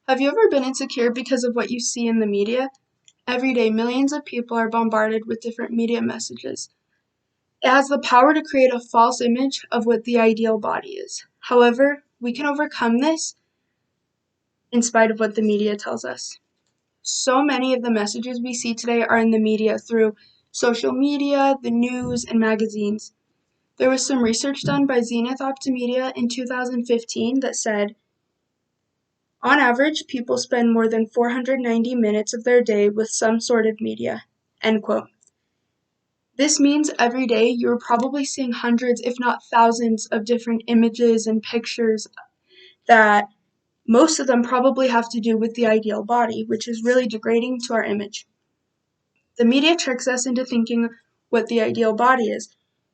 Have you ever been insecure because of what you see in the media? Every day, millions of people are bombarded with different media messages. It has the power to create a false image of what the ideal body is. However, we can overcome this in spite of what the media tells us. So many of the messages we see today are in the media through social media, the news, and magazines. There was some research done by Zenith Optimedia in 2015 that said, on average, people spend more than 490 minutes of their day with some sort of media. End quote. This means every day you're probably seeing hundreds, if not thousands, of different images and pictures that most of them probably have to do with the ideal body, which is really degrading to our image. The media tricks us into thinking what the ideal body is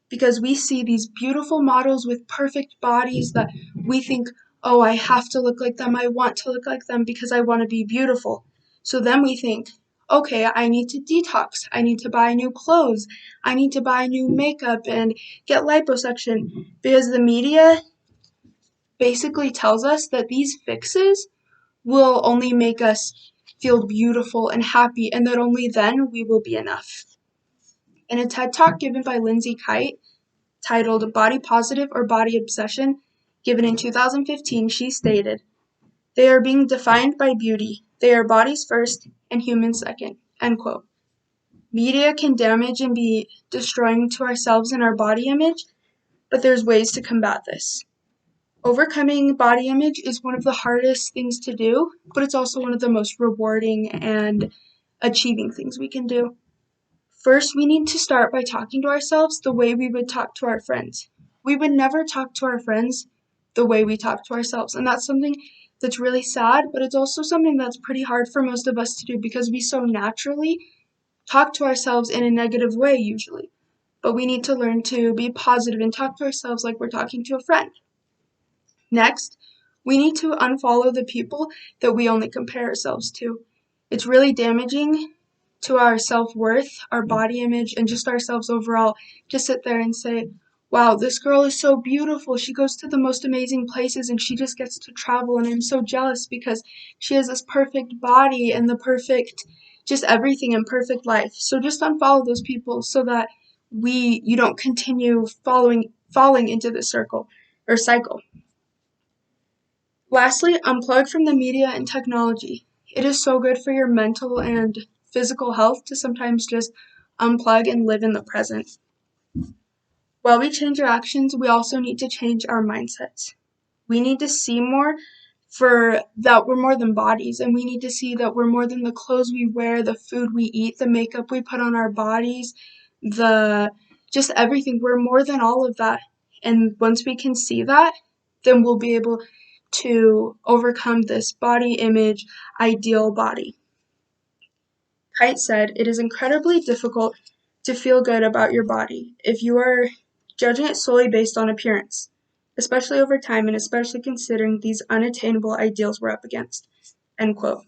because we see these beautiful models with perfect bodies that we think, oh, I have to look like them, I want to look like them because I want to be beautiful. So then we think, okay, I need to detox, I need to buy new clothes, I need to buy new makeup and get liposuction because the media basically tells us that these fixes will only make us feel beautiful and happy and that only then we will be enough. In a TED Talk given by Lindsay Kite, titled Body Positive or Body Obsession, given in 2015, she stated, "They are being defined by beauty. They are bodies first and humans second." End quote. Media can damage and be destroying to ourselves and our body image, but there's ways to combat this. Overcoming body image is one of the hardest things to do, but it's also one of the most rewarding and achieving things we can do. First, we need to start by talking to ourselves the way we would talk to our friends. We would never talk to our friends the way we talk to ourselves, and that's something that's really sad, but it's also something that's pretty hard for most of us to do because we so naturally talk to ourselves in a negative way usually. But we need to learn to be positive and talk to ourselves like we're talking to a friend. Next, we need to unfollow the people that we only compare ourselves to. It's really damaging to our self-worth, our body image, and just ourselves overall to sit there and say, wow, this girl is so beautiful. She goes to the most amazing places and she just gets to travel and I'm so jealous because she has this perfect body and the perfect, just everything and perfect life. So just unfollow those people so that you don't continue falling into this circle or cycle. Lastly, unplug from the media and technology. It is so good for your mental and physical health to sometimes just unplug and live in the present. While we change our actions, we also need to change our mindsets. We need to see more for that we're more than bodies, and we need to see that we're more than the clothes we wear, the food we eat, the makeup we put on our bodies, just everything. We're more than all of that. And once we can see that, then we'll be able to overcome this body image ideal body. Kite said, "It is incredibly difficult to feel good about your body if you are judging it solely based on appearance, especially over time and especially considering these unattainable ideals we're up against." End quote.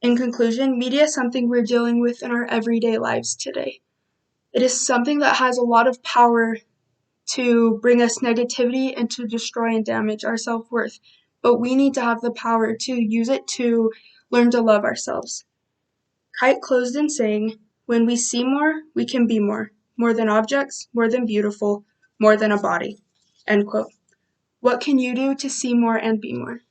In conclusion, media is something we're dealing with in our everyday lives today. It is something that has a lot of power to bring us negativity and to destroy and damage our self-worth, but we need to have the power to use it to learn to love ourselves. Kite closed in saying, "When we see more, we can be more than objects, more than beautiful, more than a body." End quote. What can you do to see more and be more?